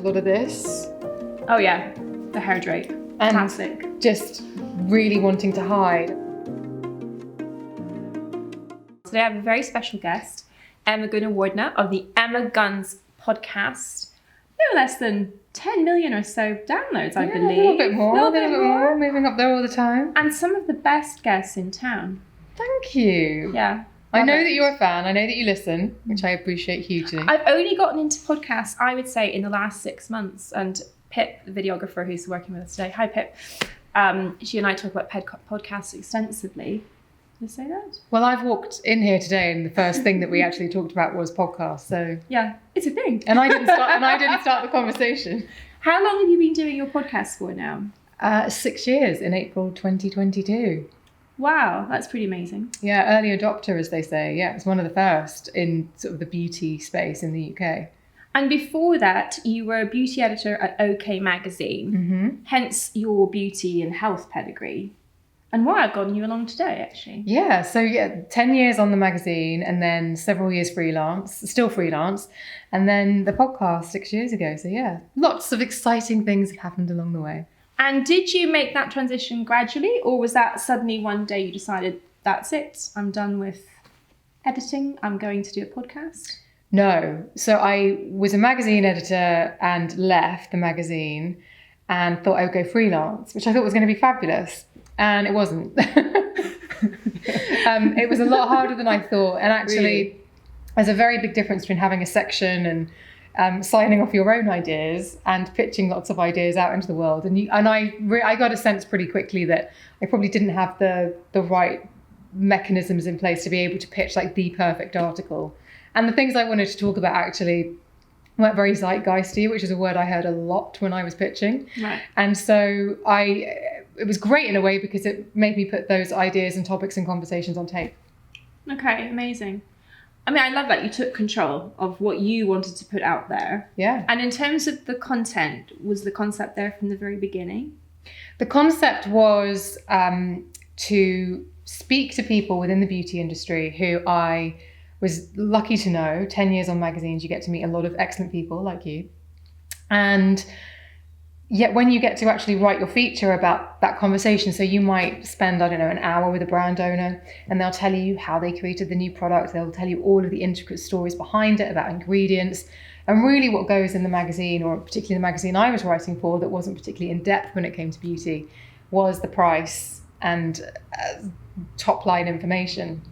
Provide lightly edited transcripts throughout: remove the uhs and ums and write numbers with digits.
a lot of this. Oh yeah, the hair drape. And classic. Just really wanting to hide. Today I have a very special guest, Emma Gunavardhana of the Emma Guns podcast. No less than 10 million or so downloads, I believe. A little bit more, moving up there all the time. And some of the best guests in town. Thanp you. Yeah. I know that you're a fan. I know that you listen, which I appreciate hugely. I've only gotten into podcasts, I would say, in the last 6 months. And Pip, the videographer who's working with us today, hi Pip, she and I talk about podcasts extensively. Did I say that? Well, I've walked in here today and the first thing that we actually talked about was podcasts. So yeah, it's a thing. And I didn't start the conversation. How long have you been doing your podcast for now? 6 years, in April 2022. Wow, that's pretty amazing. Yeah, early adopter, as they say. Yeah, it's one of the first in sort of the beauty space in the UK. And before that, you were a beauty editor at OK Magazine, hence your beauty and health pedigree. And why I've gotten you along today, actually. Yeah, so 10 years on the magazine and then several years still freelance, and then the podcast 6 years ago. So yeah, lots of exciting things have happened along the way. And did you make that transition gradually, or was that suddenly one day you decided, that's it, I'm done with editing, I'm going to do a podcast? No. So I was a magazine editor and left the magazine and thought I would go freelance, which I thought was going to be fabulous. And it wasn't. It was a lot harder than I thought. And actually, really? There's a very big difference between having a section and signing off your own ideas and pitching lots of ideas out into the world. And I got a sense pretty quickly that I probably didn't have the right mechanisms in place to be able to pitch like the perfect article. And the things I wanted to talk about actually weren't very zeitgeisty, which is a word I heard a lot when I was pitching. Right. And so it was great in a way because it made me put those ideas and topics and conversations on tape. Okay, amazing. I mean, I love that you took control of what you wanted to put out there. Yeah. And in terms of the content, was the concept there from the very beginning? The concept was to speak to people within the beauty industry who I was lucky to know. 10 years on magazines, you get to meet a lot of excellent people like you. And yet when you get to actually write your feature about that conversation, so you might spend, I don't know, an hour with a brand owner and they'll tell you how they created the new product. They'll tell you all of the intricate stories behind it, about ingredients, and really what goes in the magazine, or particularly the magazine I was writing for that wasn't particularly in depth when it came to beauty, was the price and top line information.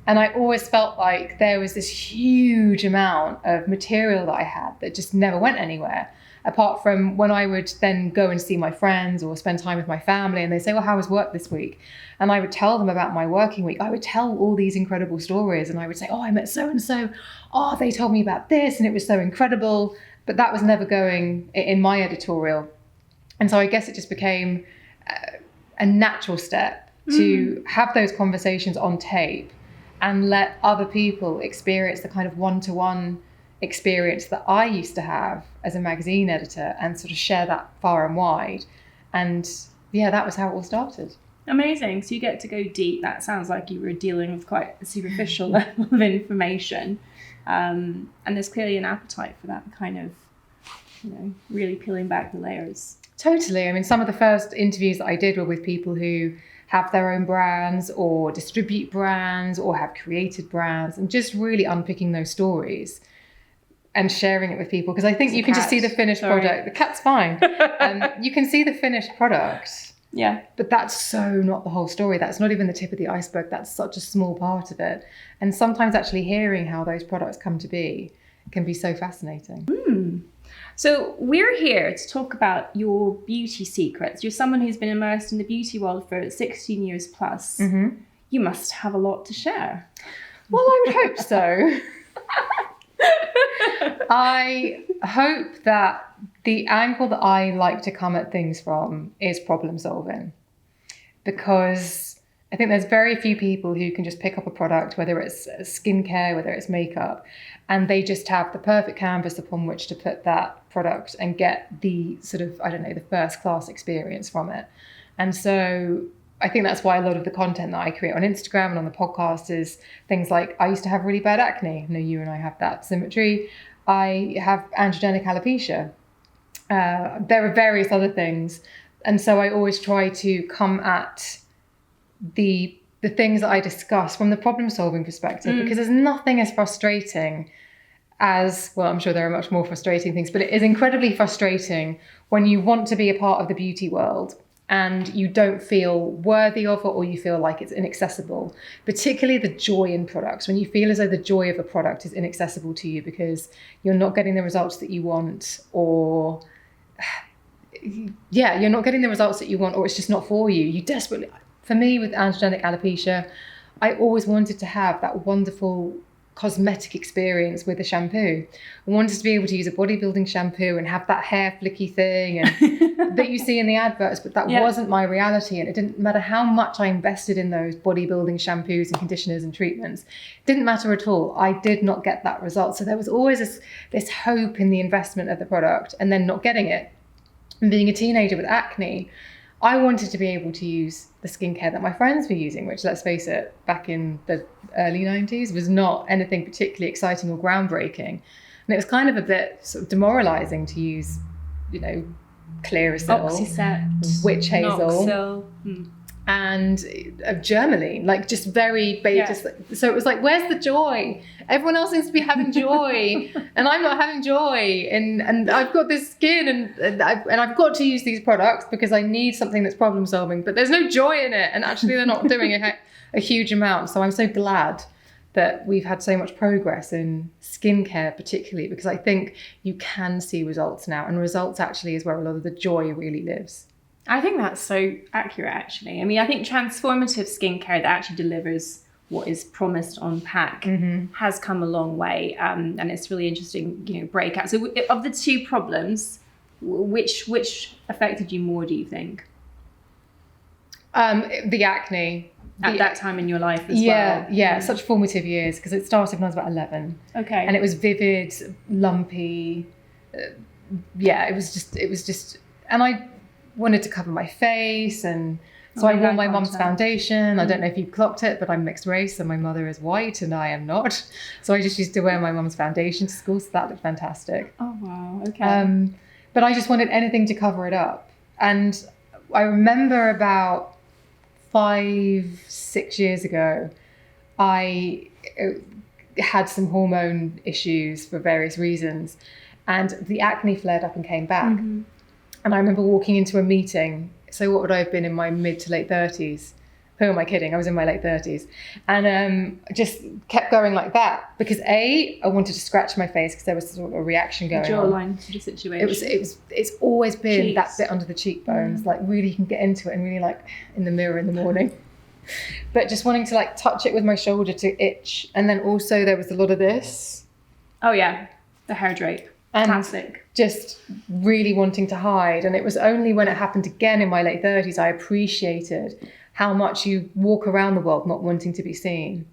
And I always felt like there was this huge amount of material that I had that just never went anywhere. Apart from when I would then go and see my friends or spend time with my family and they say, well, how was work this week? And I would tell them about my working week. I would tell all these incredible stories and I would say, oh, I met so-and-so. Oh, they told me about this and it was so incredible. But that was never going in my editorial. And so I guess it just became a natural step to have those conversations on tape and let other people experience the kind of one-to-one experience that I used to have as a magazine editor and sort of share that far and wide. And yeah, that was how it all started. Amazing. So you get to go deep. That sounds like you were dealing with quite a superficial level of information. And there's clearly an appetite for that kind of, really peeling back the layers. Totally. I mean, some of the first interviews that I did were with people who have their own brands or distribute brands or have created brands, and just really unpicking those stories and sharing it with people, because I think you can just see the finished product. The cat's fine. You can see the finished product. Yeah. But that's so not the whole story. That's not even the tip of the iceberg. That's such a small part of it. And sometimes actually hearing how those products come to be can be so fascinating. So we're here to talk about your beauty secrets. You're someone who's been immersed in the beauty world for 16 years plus. You must have a lot to share. Well, I would hope so. I hope that the angle that I like to come at things from is problem solving, because I think there's very few people who can just pick up a product, whether it's skincare, whether it's makeup, and they just have the perfect canvas upon which to put that product and get the sort of, the first class experience from it. And so I think that's why a lot of the content that I create on Instagram and on the podcast is things like, I used to have really bad acne. I know you and I have that symmetry. I have androgenic alopecia. There are various other things. And so I always try to come at the things that I discuss from the problem solving perspective, because there's nothing as frustrating as, well, I'm sure there are much more frustrating things, but it is incredibly frustrating when you want to be a part of the beauty world and you don't feel worthy of it, or you feel like it's inaccessible, particularly the joy in products, when you feel as though the joy of a product is inaccessible to you because you're not getting the results that you want, or you're not getting the results that you want, or it's just not for you. You desperately, for me with androgenic alopecia, I always wanted to have that wonderful cosmetic experience with the shampoo. I wanted to be able to use a bodybuilding shampoo and have that hair flicky thing and that you see in the adverts, but that wasn't my reality. And it didn't matter how much I invested in those bodybuilding shampoos and conditioners and treatments. It didn't matter at all. I did not get that result. So there was always this hope in the investment of the product and then not getting it. And being a teenager with acne, I wanted to be able to use the skincare that my friends were using, which, let's face it, back in the early 90s was not anything particularly exciting or groundbreaking. And it was kind of a bit sort of demoralizing to use, Clearasil, Oxyset, witch hazel, and Germaline, like just very basic. Yeah. So it was like, where's the joy? Everyone else seems to be having joy, and I'm not having joy. And I've got this skin, and I've got to use these products because I need something that's problem solving. But there's no joy in it, and actually they're not doing a huge amount. So I'm so glad that we've had so much progress in skincare, particularly because I think you can see results now, and results actually is where a lot of the joy really lives. I think that's so accurate, actually. I mean, I think transformative skincare that actually delivers what is promised on pack has come a long way, and it's really interesting, breakout. So of the two problems, which affected you more, do you think? The acne. At that time in your life as well? Yeah, such formative years, because it started when I was about 11. Okay. And it was vivid, lumpy. It was just, and I wanted to cover my face, and so I wore my mum's foundation. I don't know if you clocked it, but I'm mixed race, and my mother is white and I am not. So I just used to wear my mum's foundation to school, so that looked fantastic. Oh wow, okay. But I just wanted anything to cover it up. And I remember about 5-6 years ago, I had some hormone issues for various reasons, and the acne flared up and came back. And I remember walking into a meeting. So what would I have been, in my mid to late 30s? Who am I kidding? I was in my late 30s. And just kept going like that. Because I wanted to scratch my face because there was sort of a reaction going on. Jawline sort of situation. It's always been Cheeks. that bit under the cheekbones. Like really you can get into it and really like in the mirror in the morning. But just wanting to like touch it with my shoulder to itch. And then also there was a lot of this. Oh yeah, the hair drape. And classic. Just really wanting to hide. And it was only when it happened again in my late 30s I appreciated how much you walk around the world not wanting to be seen.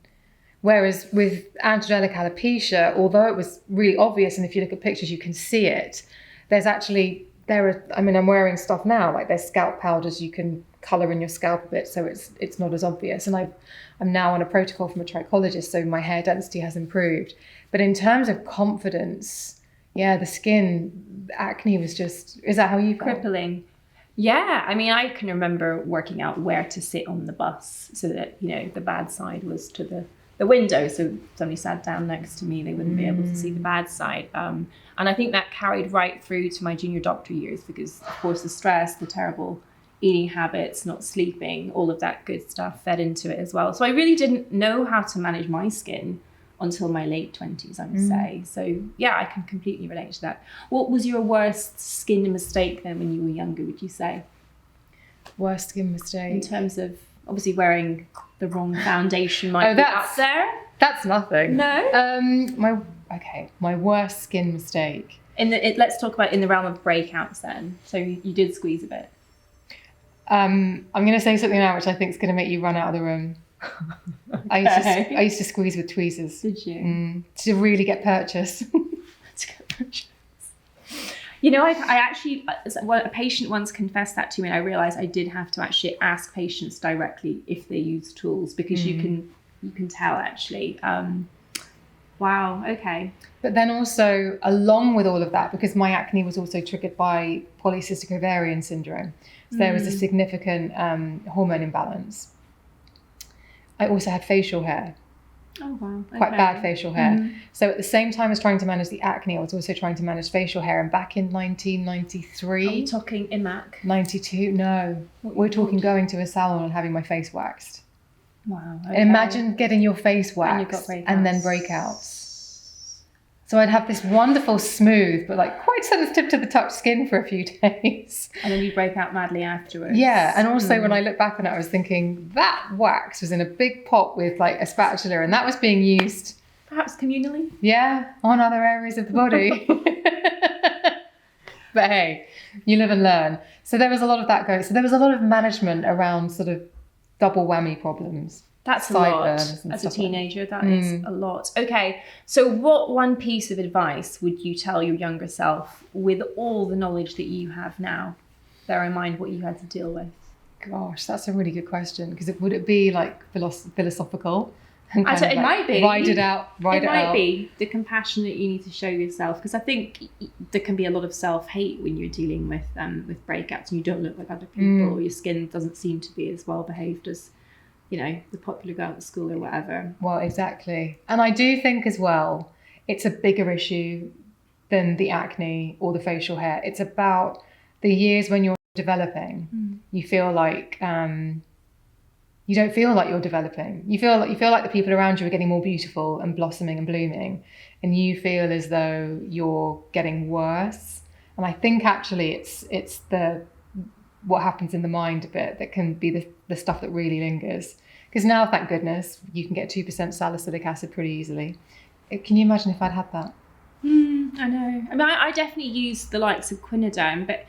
Whereas with androgenic alopecia, although it was really obvious, and if you look at pictures you can see it, I'm wearing stuff now, like there's scalp powders you can colour in your scalp a bit so it's not as obvious. And I'm now on a protocol from a trichologist, so my hair density has improved. But in terms of confidence, the skin, acne was just, is that how you felt? Crippling. Yeah, I mean, I can remember working out where to sit on the bus so that, the bad side was to the window. So if somebody sat down next to me, they wouldn't be able to see the bad side. And I think that carried right through to my junior doctor years because, of course, the stress, the terrible eating habits, not sleeping, all of that good stuff fed into it as well. So I really didn't know how to manage my skin until my late 20s, I would say. So yeah, I can completely relate to that. What was your worst skin mistake then when you were younger, would you say? Worst skin mistake? In terms of, obviously wearing the wrong foundation might be up there. That's nothing. No? My worst skin mistake. Let's talk about in the realm of breakouts then. So you did squeeze a bit. I'm going to say something now which I think is going to make you run out of the room. Okay. I used to squeeze with tweezers. Did you? To really get purchase. I actually, a patient once confessed that to me, and I realised I did have to actually ask patients directly if they use tools because you can tell actually. Wow. Okay. But then also, along with all of that, because my acne was also triggered by polycystic ovarian syndrome, so there was a significant hormone imbalance. I also had facial hair. Oh, wow. Okay. Quite bad facial hair. So at the same time as trying to manage the acne, I was also trying to manage facial hair. And back in 1993... Are we talking IMAC? 92? No. We're talking going to a salon and having my face waxed. Wow. Okay. And imagine getting your face waxed and then breakouts. So I'd have this wonderful, smooth, but like quite sensitive to the touch skin for a few days. And then you break out madly afterwards. Yeah. And also when I look back on it, I was thinking that wax was in a big pot with like a spatula and that was being used. Perhaps communally? Yeah. On other areas of the body. But hey, you live and learn. So there was a lot of that going. So there was a lot of management around sort of double whammy problems. That's a lot as a teenager. That is a lot. Okay, so what one piece of advice would you tell your younger self with all the knowledge that you have now? Bear in mind what you had to deal with. Gosh, that's a really good question. Because would it be like philosophical? And It might be. Ride it out. It might be the compassion that you need to show yourself. Because I think there can be a lot of self-hate when you're dealing with breakouts and you don't look like other people, or your skin doesn't seem to be as well behaved as, you know, the popular girl at school or whatever. Well, exactly. And I do think as well, it's a bigger issue than the acne or the facial hair. It's about the years when you're developing. You feel like you don't feel like you're developing. You feel like the people around you are getting more beautiful and blossoming and blooming, and you feel as though you're getting worse. And I think actually it's the what happens in the mind a bit that can be the stuff that really lingers. Because now, thank goodness, you can get 2% salicylic acid pretty easily. Can you imagine if I'd had that? I know. I mean, I definitely used the likes of quinidone, but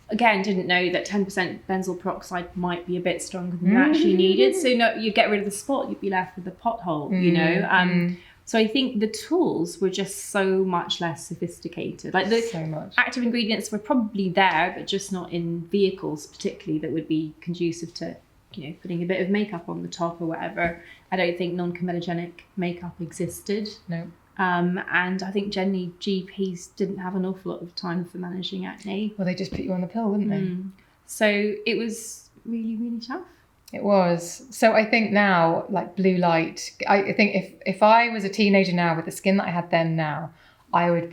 again, didn't know that 10% benzoyl peroxide might be a bit stronger than you actually needed. So no, you get rid of the spot, you'd be left with the pothole, you know. So I think the tools were just so much less sophisticated. Like the active ingredients were probably there, but just not in vehicles particularly that would be conducive to, you know, putting a bit of makeup on the top or whatever. I don't think non-comedogenic makeup existed. No. And I think generally GPs didn't have an awful lot of time for managing acne. Well, they just put you on the pill, wouldn't they? So it was really, really tough. It was. So I think now, like blue light, I think if I was a teenager now with the skin that I had then now, I'd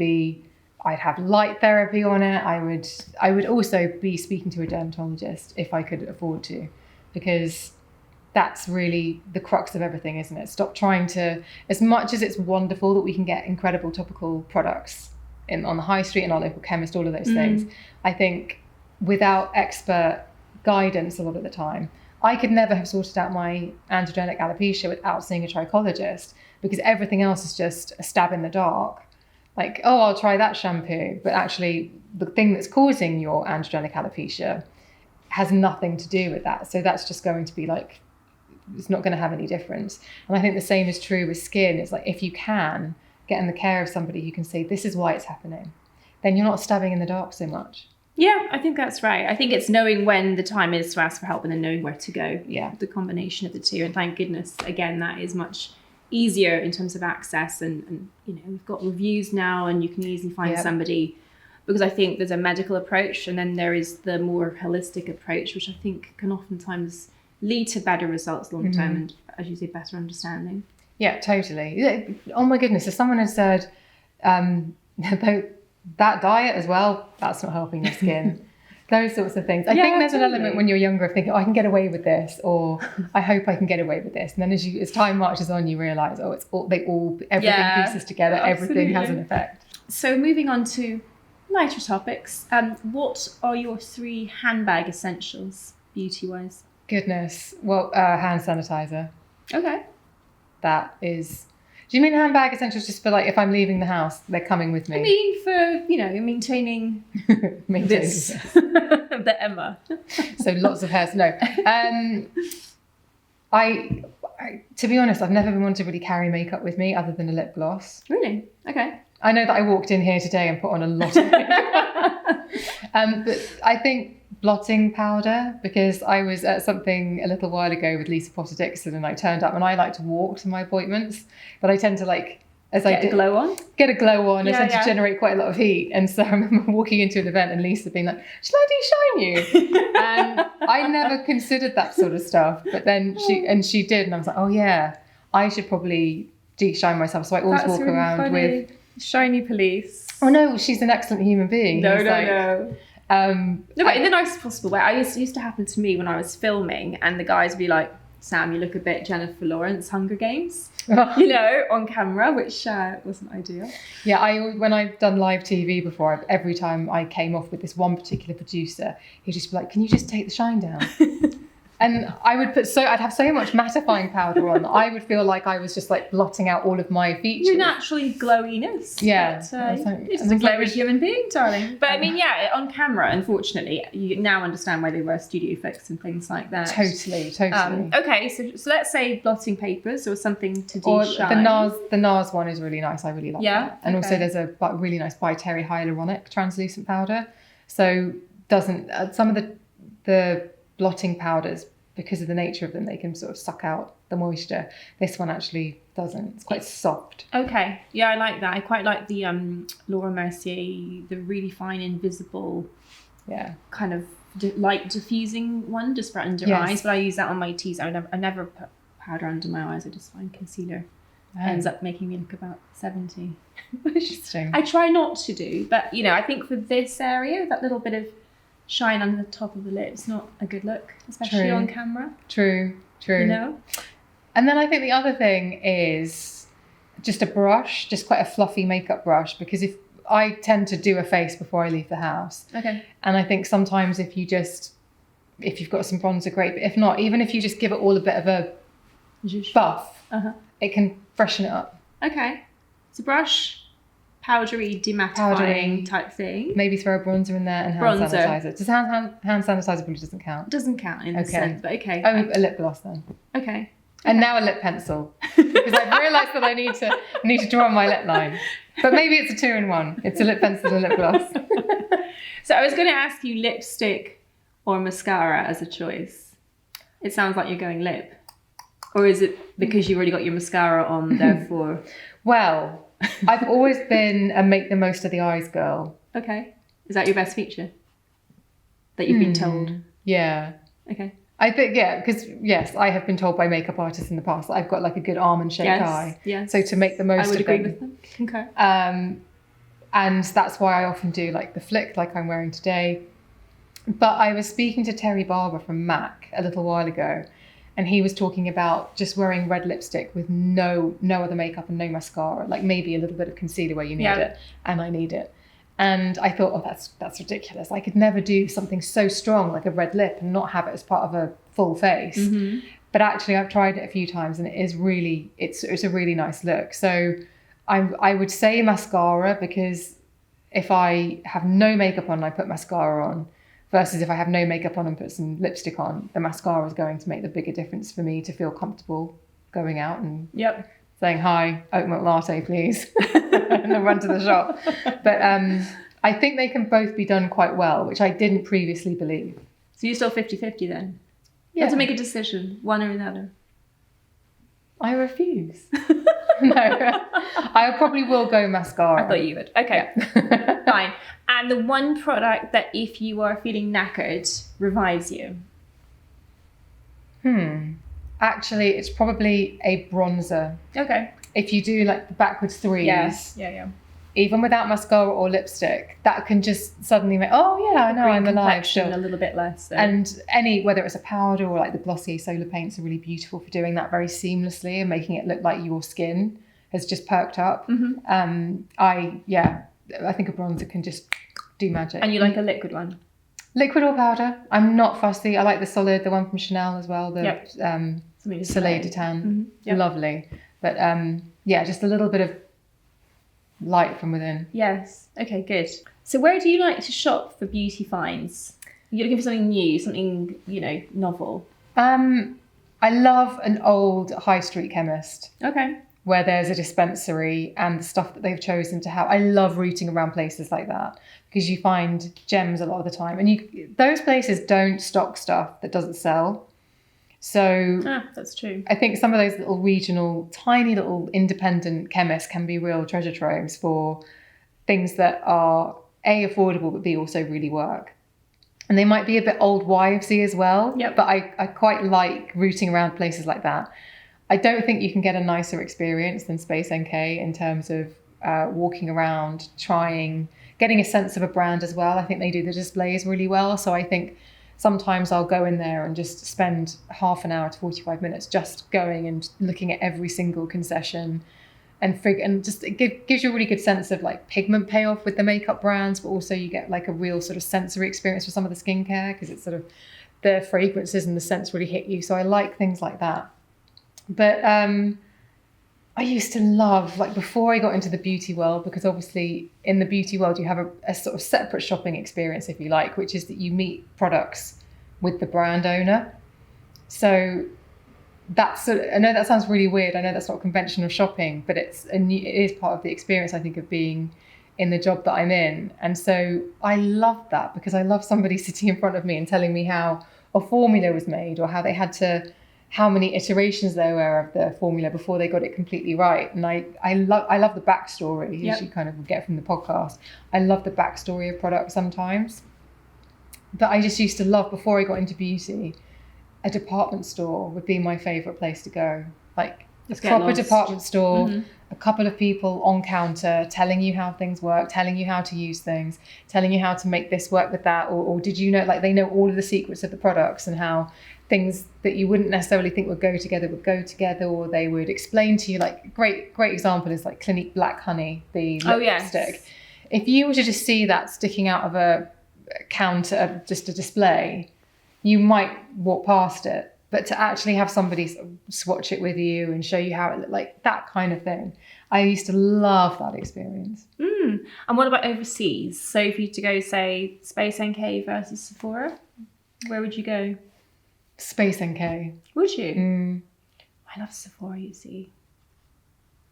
have light therapy on it. I would also be speaking to a dermatologist if I could afford to, because that's really the crux of everything, isn't it? Stop trying to, as much as it's wonderful that we can get incredible topical products on the high street and our local chemist, all of those things, I think without expert guidance a lot of the time, I could never have sorted out my androgenic alopecia without seeing a trichologist, because everything else is just a stab in the dark. Like, oh, I'll try that shampoo. But actually, the thing that's causing your androgenic alopecia has nothing to do with that. So that's just going to be like, it's not going to have any difference. And I think the same is true with skin. It's like, if you can get in the care of somebody who can say, this is why it's happening, then you're not stabbing in the dark so much. Yeah, I think that's right. I think it's knowing when the time is to ask for help and then knowing where to go. Yeah. The combination of the two. And thank goodness, again, that is much easier in terms of access. And you know, we've got reviews now and you can easily find somebody, because I think there's a medical approach and then there is the more holistic approach, which I think can oftentimes lead to better results long term and, as you say, better understanding. Yeah, totally. Oh my goodness, if someone had said that diet as well, that's not helping your skin. Those sorts of things. I think there's an element when you're younger of thinking, oh, I can get away with this, or I hope I can get away with this. And then as time marches on, you realise, oh, everything pieces together, everything has an effect. So moving on to lighter topics, what are your 3 handbag essentials, beauty-wise? Goodness. Well, hand sanitizer. Okay. That is... Do you mean handbag essentials just for like if I'm leaving the house, they're coming with me? I mean for, you know, maintaining this. The Emma. So lots of hairs. No. I to be honest, I've never been one to really carry makeup with me other than a lip gloss. Really? Okay. I know that I walked in here today and put on a lot of makeup. But I think blotting powder, because I was at something a little while ago with Lisa Potter Dixon and I turned up and I like to walk to my appointments, but I tend to like Get a glow on. Get a glow on, Yeah, and to generate quite a lot of heat. And so I remember walking into an event and Lisa being like, "Shall I de-shine you?" And I never considered that sort of stuff, but then she did, and I was like, "Oh yeah, I should probably de-shine myself." So I always walk around with shiny police. Oh no, she's an excellent human being. No. But in the nicest possible way. It used to happen to me when I was filming, and the guys would be like, "Sam, you look a bit Jennifer Lawrence, Hunger Games," on camera, which wasn't ideal. Yeah, when I've done live TV before, every time I came off with this one particular producer, he'd just be like, "Can you just take the shine down?" And I would I'd have so much mattifying powder on, I would feel like I was just like blotting out all of my features. Your naturally glowiness. Yeah. But, you're just a glowy human being, darling. But I mean, yeah, on camera, unfortunately, you now understand why they wear studio effects and things like that. Totally. Okay, so let's say blotting papers or something to de-shine. Or the NARS one is really nice. I really like that. And also there's a really nice by Terry hyaluronic translucent powder. So some of the blotting powders, because of the nature of them, they can sort of suck out the moisture. This one actually doesn't. It's quite soft. Okay. Yeah, I like that. I quite like the Laura Mercier, the really fine invisible kind of light diffusing one just for under eyes, but I use that on my T-zone. I never put powder under my eyes. I just find concealer ends up making me look about 70. Interesting. I try not to do, but I think for this area, that little bit of shine under the top of the lips, not a good look, especially on camera. True. And then I think the other thing is just a brush, just quite a fluffy makeup brush, because if I tend to do a face before I leave the house. Okay. And I think sometimes if you've got some bronzer, great, but if not, even if you just give it all a bit of a buff, it can freshen it up. Okay. So brush, powdery, demattifying type thing. Maybe throw a bronzer in there and hand sanitizer. Does hand sanitizer probably doesn't count? Doesn't count in the sense, but okay. Oh, a lip gloss then. Okay. And now a lip pencil, because I've realised that I need to draw on my lip line. But maybe it's a 2-in-1. It's a lip pencil and a lip gloss. So I was going to ask you lipstick or mascara as a choice. It sounds like you're going lip. Or is it because you've already got your mascara on, therefore? Well, I've always been a make the most of the eyes girl. Okay. Is that your best feature? That you've been told? Yeah. Okay. I think, because I have been told by makeup artists in the past that I've got like a good almond-shaped eye. Yes. So to make the most of I would agree with them. Okay. And that's why I often do like the flick like I'm wearing today. But I was speaking to Terry Barber from MAC a little while ago, and he was talking about just wearing red lipstick with no other makeup and no mascara, like maybe a little bit of concealer where you need it, and I need it. And I thought, that's ridiculous. I could never do something so strong like a red lip and not have it as part of a full face. Mm-hmm. But actually, I've tried it a few times, and it's a really nice look. So I would say mascara, because if I have no makeup on and I put mascara on, versus if I have no makeup on and put some lipstick on, the mascara is going to make the bigger difference for me to feel comfortable going out and saying, "Hi, oat milk latte, please," and then run to the shop. But I think they can both be done quite well, which I didn't previously believe. So you're still 50-50 then? You have to make a decision, one or another. I refuse. No, I probably will go mascara. I thought you would. Okay, fine. And the one product that if you are feeling knackered, revives you? Actually, it's probably a bronzer. Okay. If you do like the backwards threes. Yes. Yeah. Even without mascara or lipstick, that can just suddenly make, I know I'm alive. Still. A little bit less. So. And whether it's a powder or like the Glossier Solar Paints are really beautiful for doing that very seamlessly and making it look like your skin has just perked up. Mm-hmm. I think a bronzer can just do magic. And you like a liquid one? Liquid or powder. I'm not fussy. I like the solid, the one from Chanel as well. The Soleil de Tan. Mm-hmm. Yep. Lovely. But just a little bit of light from within. Yes. Okay, good. So where do you like to shop for beauty finds? You're looking for something new, something, novel. I love an old high street chemist. Okay. Where there's a dispensary and the stuff that they've chosen to have. I love rooting around places like that because you find gems a lot of the time. And those places don't stock stuff that doesn't sell. So that's true. I think some of those little regional, tiny little independent chemists can be real treasure troves for things that are A, affordable, but B, also really work. And they might be a bit old wivesy as well. Yep. But I quite like rooting around places like that. I don't think you can get a nicer experience than Space NK in terms of walking around, getting a sense of a brand as well. I think they do the displays really well. So I think sometimes I'll go in there and just spend half an hour to 45 minutes just going and looking at every single concession and just it gives you a really good sense of like pigment payoff with the makeup brands, but also you get like a real sort of sensory experience for some of the skincare because it's sort of the fragrances and the scents really hit you. So I like things like that. But I used to love, like before I got into the beauty world, because obviously in the beauty world you have a sort of separate shopping experience, if you like, which is that you meet products with the brand owner. So I know that sounds really weird. I know that's not conventional shopping, but it is part of the experience, I think, of being in the job that I'm in. And so I love that because I love somebody sitting in front of me and telling me how a formula was made or how many iterations there were of the formula before they got it completely right. And I love the backstory, as you kind of get from the podcast. I love the backstory of products sometimes. But I just used to love, before I got into beauty, a department store would be my favourite place to go. Like a proper department store, a couple of people on counter telling you how things work, telling you how to use things, telling you how to make this work with that. Or did you know, like they know all of the secrets of the products and how things that you wouldn't necessarily think would go together, or they would explain to you, like great example is like Clinique Black Honey, the lipstick. If you were to just see that sticking out of a counter, just a display, you might walk past it, but to actually have somebody swatch it with you and show you how it looked, like that kind of thing. I used to love that experience. And what about overseas? So if you to go, say, Space NK versus Sephora, where would you go? Space NK. Would you? I love Sephora, you see.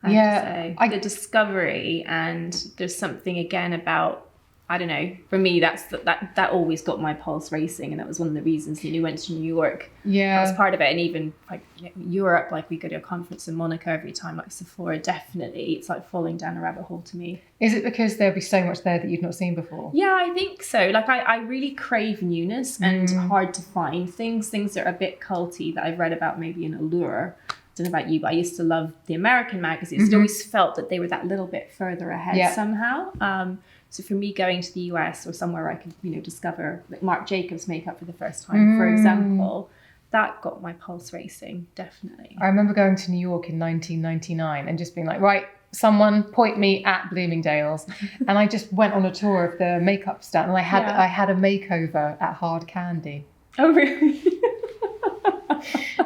I have to say. The discovery, and there's something again about, I don't know, for me that always got my pulse racing, and that was one of the reasons that we went to New York. Yeah, that was part of it. And even like Europe, like we go to a conference in Monaco every time, like Sephora, definitely it's like falling down a rabbit hole to me. Is it because there'll be so much there that you've not seen before? Yeah, I think so. Like I really crave newness and hard to find things that are a bit culty that I've read about maybe in Allure. I don't know about you, but I used to love the American magazines. I always felt that they were that little bit further ahead somehow. So for me, going to the US or somewhere I could, discover like Marc Jacobs makeup for the first time, for example, that got my pulse racing, definitely. I remember going to New York in 1999 and just being like, right, someone point me at Bloomingdale's. And I just went on a tour of the makeup stand, and I had a makeover at Hard Candy. Oh, really?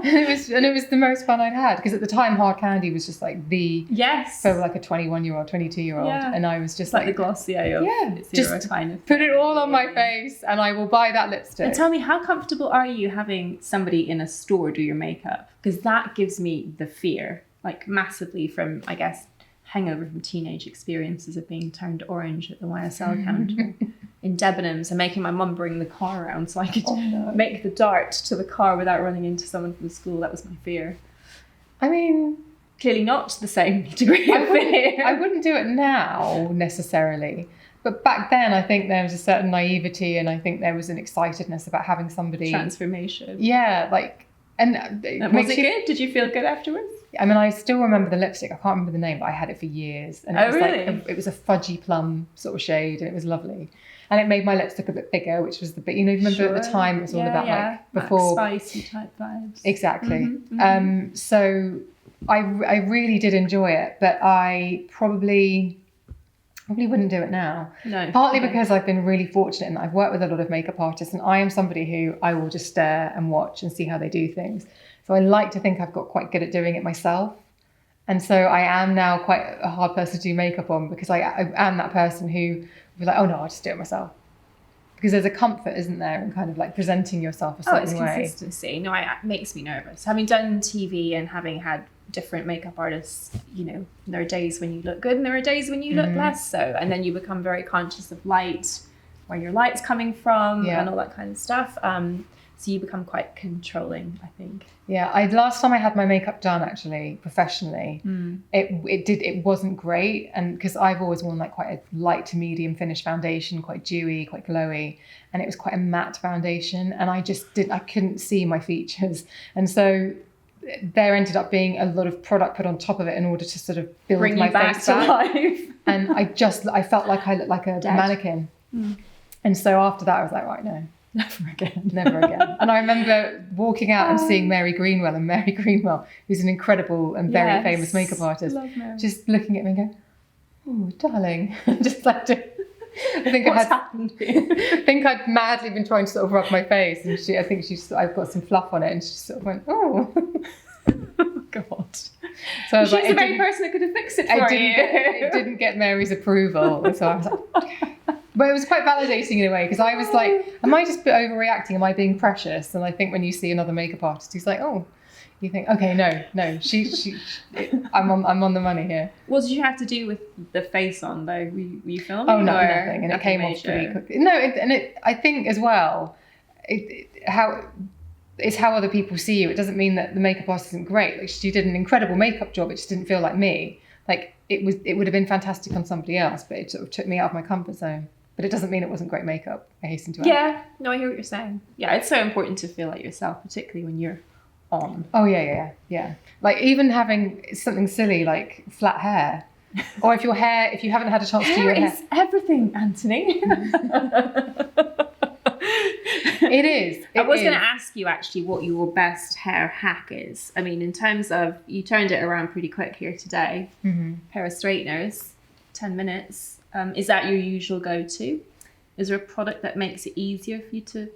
and it was the most fun I'd had, because at the time Hard Candy was just like for like a 21-year-old, 22-year-old, and I was just like the Glossier of just kind of put it all on my face and I will buy that lipstick. And tell me, how comfortable are you having somebody in a store do your makeup? Because that gives me the fear, like massively, from I guess hangover from teenage experiences of being turned orange at the YSL counter in Debenhams and making my mum bring the car around so I could make the dart to the car without running into someone from the school. That was my fear. I mean, clearly not to the same degree of fear. I wouldn't do it now necessarily, but back then I think there was a certain naivety, and I think there was an excitedness about having somebody transformation. Yeah, like, and was it good? Did you feel good afterwards? I mean, I still remember the lipstick. I can't remember the name, but I had it for years. And it was really? It was a fudgy plum sort of shade, and it was lovely. And it made my lips look a bit bigger, which was remember at the time it was all about like before spicy type vibes. Exactly. So I really did enjoy it, but I probably wouldn't do it now. No. Partly because I've been really fortunate and I've worked with a lot of makeup artists, and I am somebody who I will just stare and watch and see how they do things. So I like to think I've got quite good at doing it myself. And so I am now quite a hard person to do makeup on, because I am that person who will be like, oh no, I'll just do it myself. Because there's a comfort, isn't there, in kind of like presenting yourself a certain way. Consistency. No, it makes me nervous. Having done TV and having had different makeup artists, there are days when you look good and there are days when you look less so. And then you become very conscious of light, where your light's coming from and all that kind of stuff. So you become quite controlling, I think. Yeah, last time I had my makeup done actually professionally, it wasn't great, and because I've always worn like quite a light to medium finish foundation, quite dewy, quite glowy, and it was quite a matte foundation, and I couldn't see my features, and so there ended up being a lot of product put on top of it in order to sort of build Bring my you back face to back. life. And I felt like I looked like a mannequin, and so after that I was like, right, no. Never again. Never again. And I remember walking out and seeing Mary Greenwell, and Mary Greenwell, who's an incredible and very famous makeup artist, just looking at me and going, "Oh, darling," just like I think What's happened here? I think I'd madly been trying to sort of rub my face, and I've got some fluff on it, and she sort of went, "Oh." Oh God. So I was She's like, the very person that could have fixed it for you. It didn't get Mary's approval, so I was like. But it was quite validating in a way, because I was like, am I just overreacting? Am I being precious? And I think when you see another makeup artist who's like, oh, you think, okay, no, I'm on the money here. What did you have to do with the face on though? Were you filming? Oh, no, nothing, and it came off pretty quickly. No, I think as well, it's how other people see you. It doesn't mean that the makeup artist isn't great. Like, she did an incredible makeup job. It just didn't feel like me. Like it would have been fantastic on somebody else, but it sort of took me out of my comfort zone. But it doesn't mean it wasn't great makeup, I hasten to add. Yeah, no, I hear what you're saying. Yeah, it's so important to feel like yourself, particularly when you're on. Oh, yeah. Like even having something silly like flat hair. Or if you haven't had a chance to do your hair. Hair is everything, Anthony. It is. I was going to ask you actually what your best hair hack is. I mean, in terms of, you turned it around pretty quick here today. Pair of straighteners, 10 minutes. Is that your usual go-to? Is there a product that makes it easier for you to,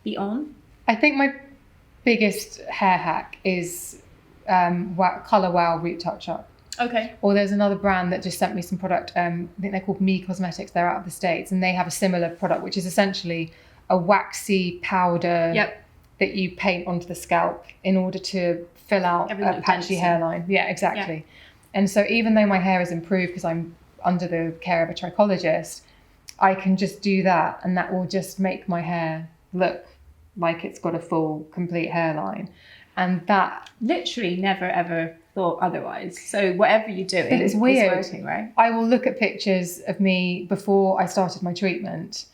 be on? I think my biggest hair hack is Colour Wow Root Touch-Up. Okay. Or there's another brand that just sent me some product. I think they're called Me Cosmetics. They're out of the States, and they have a similar product, which is essentially a waxy powder that you paint onto the scalp in order to fill out a patchy hairline. Yeah, exactly. Yeah. And so even though my hair is improved because I'm under the care of a trichologist, I can just do that, and that will just make my hair look like it's got a full, complete hairline. And that literally never ever thought otherwise. So whatever you do, it's weird. Working, right? I will look at pictures of me before I started my treatment,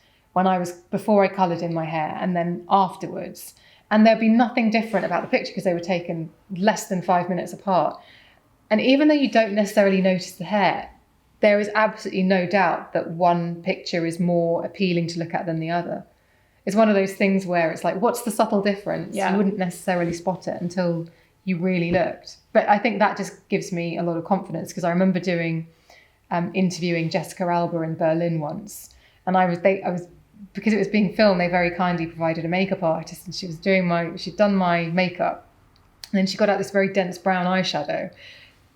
before I coloured in my hair, and then afterwards, and there'll be nothing different about the picture because they were taken less than 5 minutes apart. And even though you don't necessarily notice the hair, there is absolutely no doubt that one picture is more appealing to look at than the other. It's one of those things where it's like, what's the subtle difference? Yeah. You wouldn't necessarily spot it until you really looked. But I think that just gives me a lot of confidence, because I remember interviewing Jessica Alba in Berlin once, and because it was being filmed, they very kindly provided a makeup artist, and she'd done my makeup, and then she got out this very dense brown eyeshadow,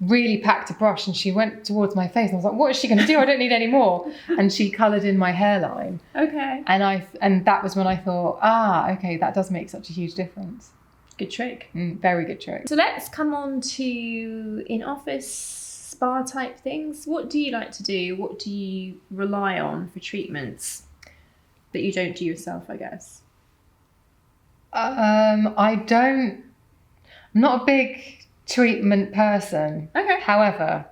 really packed a brush, and she went towards my face, and I was like, what is she going to do? I don't need any more. And she coloured in my hairline. Okay. And that was when I thought, okay, that does make such a huge difference. Good trick. Very good trick. So let's come on to in-office spa type things. What do you like to do? What do you rely on for treatments that you don't do yourself, I guess? I'm not a big treatment person. Okay. However,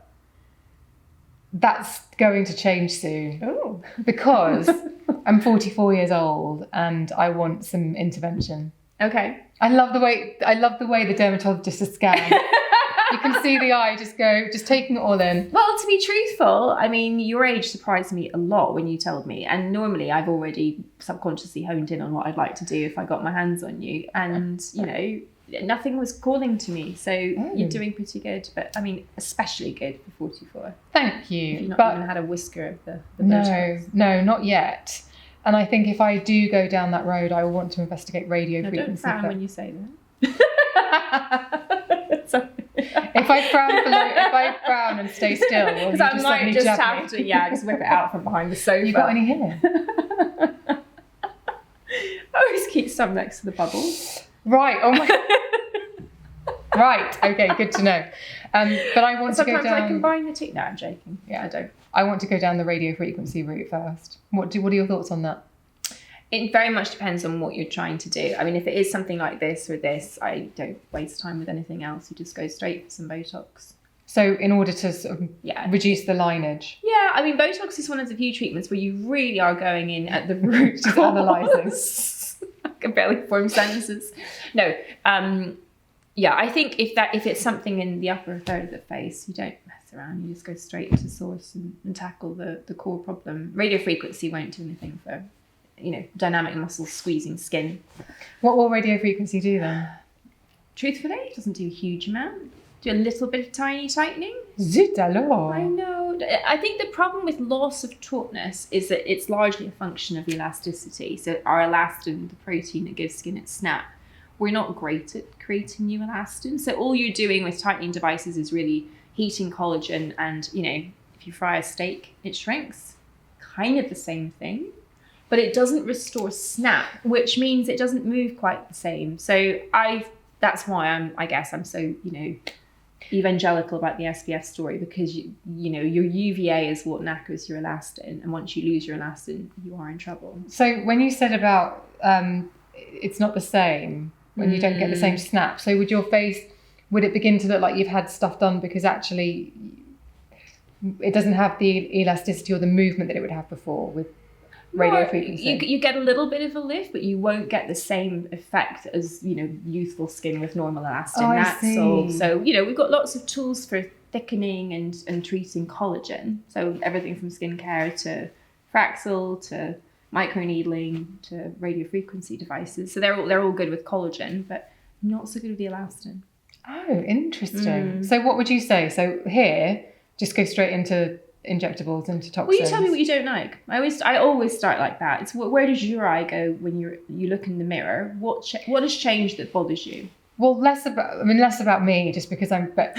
that's going to change soon. Oh. Because I'm 44 years old and I want some intervention. Okay. I love the way the dermatologist is scanned. You can see the eye just taking it all in. Well, to be truthful, I mean, your age surprised me a lot when you told me. And normally I've already subconsciously honed in on what I'd like to do if I got my hands on you. And, nothing was calling to me. So you're doing pretty good. But, I mean, especially good for 44. Thank you. You've not even had a whisker of the Botox. No, not yet. And I think if I do go down that road, I will want to investigate radio frequency. Don't frown when you say that. Sorry. If I frown and stay still, because I might just have to, just whip it out from behind the sofa. You got any here? I always keep some next to the bubbles. Right. Oh my. Right. Okay. Good to know. But I want to go down. Sometimes I combine the two. No, I'm joking. Yeah, I don't. I want to go down the radio frequency route first. What are your thoughts on that? It very much depends on what you're trying to do. I mean, if it is something like this or this, I don't waste time with anything else. You just go straight for some Botox. So in order to sort of reduce the lineage? Yeah, I mean, Botox is one of the few treatments where you really are going in at the root cause. I can barely form sentences. No, I think if it's something in the upper third of the face, you don't mess around. You just go straight to source and tackle the core problem. Radiofrequency won't do anything for, dynamic muscles squeezing skin. What will radiofrequency do then? Truthfully, it doesn't do a huge amount. Do a little bit of tiny tightening. Zut alors. I know. I think the problem with loss of tautness is that it's largely a function of elasticity. So our elastin, the protein that gives skin its snap, we're not great at creating new elastin. So all you're doing with tightening devices is really heating collagen, and if you fry a steak, it shrinks. Kind of the same thing. But it doesn't restore snap, which means it doesn't move quite the same. So that's why I'm so, evangelical about the SPF story, because your UVA is what knackers your elastin, and once you lose your elastin, you are in trouble. So when you said about it's not the same when you don't get the same snap, so would it begin to look like you've had stuff done because actually it doesn't have the elasticity or the movement that it would have before with radiofrequency? You get a little bit of a lift, but you won't get the same effect as youthful skin with normal elastin. I see. So we've got lots of tools for thickening and treating collagen. So everything from skincare to Fraxel to microneedling to radiofrequency devices. So they're all good with collagen, but not so good with the elastin. Oh, interesting. So what would you say? So here, just go straight into injectables, into toxins. Well, you tell me what you don't like. I always start like that. It's where does your eye go when you look in the mirror? What has changed that bothers you? Well, less about me, just because but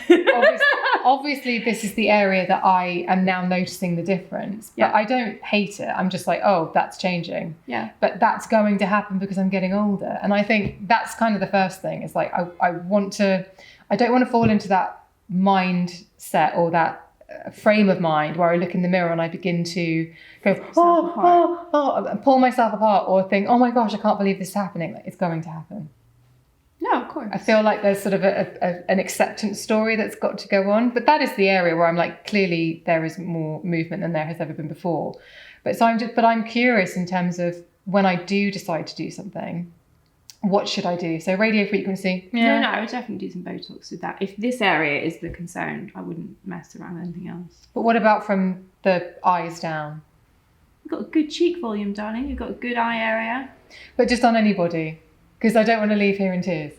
obviously this is the area that I am now noticing the difference. But I don't hate it. I'm just like, oh, that's changing. Yeah. But that's going to happen because I'm getting older. And I think that's kind of the first thing. It's like, I don't want to fall into that mindset or that frame of mind where I look in the mirror and I begin to go, and pull myself apart, or think, oh my gosh, I can't believe this is happening. Like, it's going to happen. No, of course. I feel like there's sort of an acceptance story that's got to go on, but that is the area where I'm like, clearly there is more movement than there has ever been before. But I'm curious in terms of when I do decide to do something, what should I do? So radiofrequency. Yeah. No, I would definitely do some Botox with that. If this area is the concern, I wouldn't mess around with anything else. But what about from the eyes down? You've got a good cheek volume, darling. You've got a good eye area. But just on anybody, because I don't want to leave here in tears.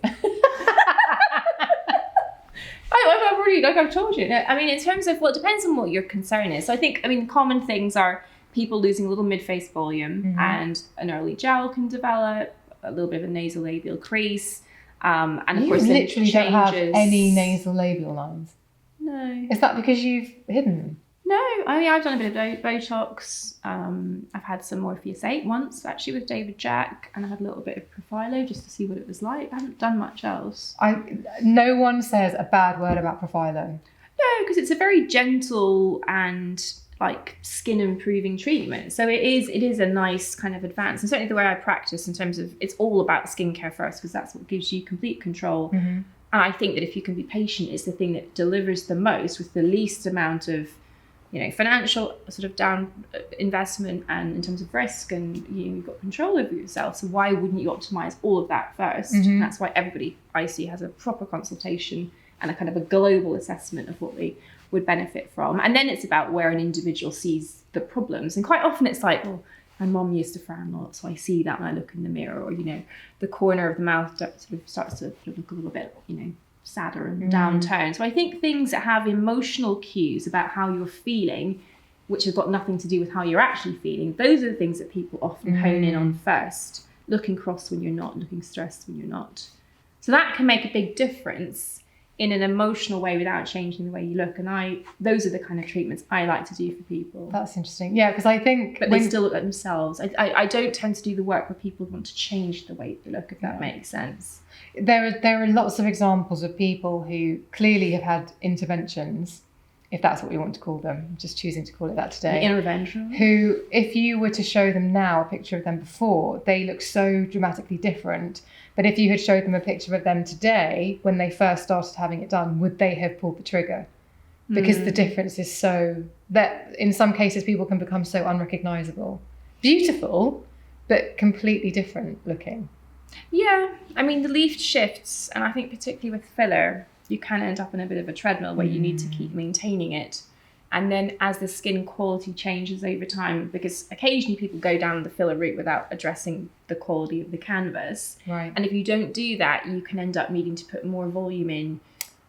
I've told you. I mean, in terms of, it depends on what your concern is. So I think, common things are people losing a little mid-face volume, and an early jowl can develop, a little bit of a nasolabial crease, and of you course literally don't have any nasolabial lines. No. Is that because you've hidden them? No, I've done a bit of Botox. I've had some Morpheus 8 once, actually, with David Jack, and I had a little bit of Profilo just to see what it was like. I haven't done much else. No one says a bad word about Profilo. No, because it's a very gentle and skin improving treatment. So it is a nice kind of advance, and certainly the way I practice in terms of, it's all about skincare first, because that's what gives you complete control. And I think that if you can be patient, it's the thing that delivers the most with the least amount of financial sort of down investment, and in terms of risk, and you've got control over yourself. So why wouldn't you optimize all of that first? And that's why everybody I see has a proper consultation and a kind of a global assessment of what they would benefit from. And then it's about where an individual sees the problems. And quite often it's like, well, my mom used to frown a lot, so I see that when I look in the mirror, or the corner of the mouth sort of starts to look a little bit sadder and downturned. So I think things that have emotional cues about how you're feeling, which have got nothing to do with how you're actually feeling, those are the things that people often hone in on first. Looking cross when you're not, looking stressed when you're not. So that can make a big difference in an emotional way without changing the way you look. And those are the kind of treatments I like to do for people. That's interesting. Yeah, because I think... But they still look at themselves. I don't tend to do the work where people want to change the way they look, if that makes sense. There are lots of examples of people who clearly have had interventions if that's what we want to call them. I'm just choosing to call it that today. Interventional. Who, if you were to show them now a picture of them before, they look so dramatically different. But if you had showed them a picture of them today, when they first started having it done, would they have pulled the trigger? Because the difference is so, that in some cases people can become so unrecognisable. Beautiful, but completely different looking. Yeah, I mean, the leaf shifts, and I think particularly with filler, you can end up in a bit of a treadmill where you need to keep maintaining it. And then as the skin quality changes over time, because occasionally people go down the filler route without addressing the quality of the canvas. Right. And if you don't do that, you can end up needing to put more volume in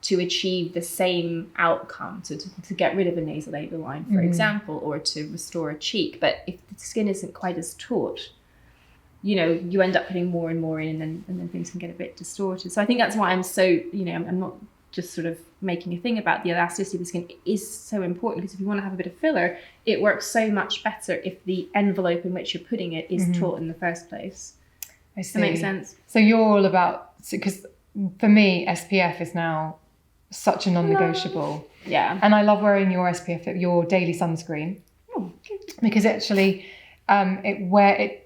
to achieve the same outcome, to get rid of a nasolabial line, for example, or to restore a cheek. But if the skin isn't quite as taut, you end up putting more and more in, and then things can get a bit distorted. So I think that's why I'm so, I'm not just sort of making a thing about the elasticity of the skin. It is so important, because if you want to have a bit of filler, it works so much better if the envelope in which you're putting it is taut in the first place. I see. Does that make sense? So you're all about, because for me, SPF is now such a non-negotiable. Yeah. And I love wearing your SPF, your daily sunscreen. Oh, good. Because actually it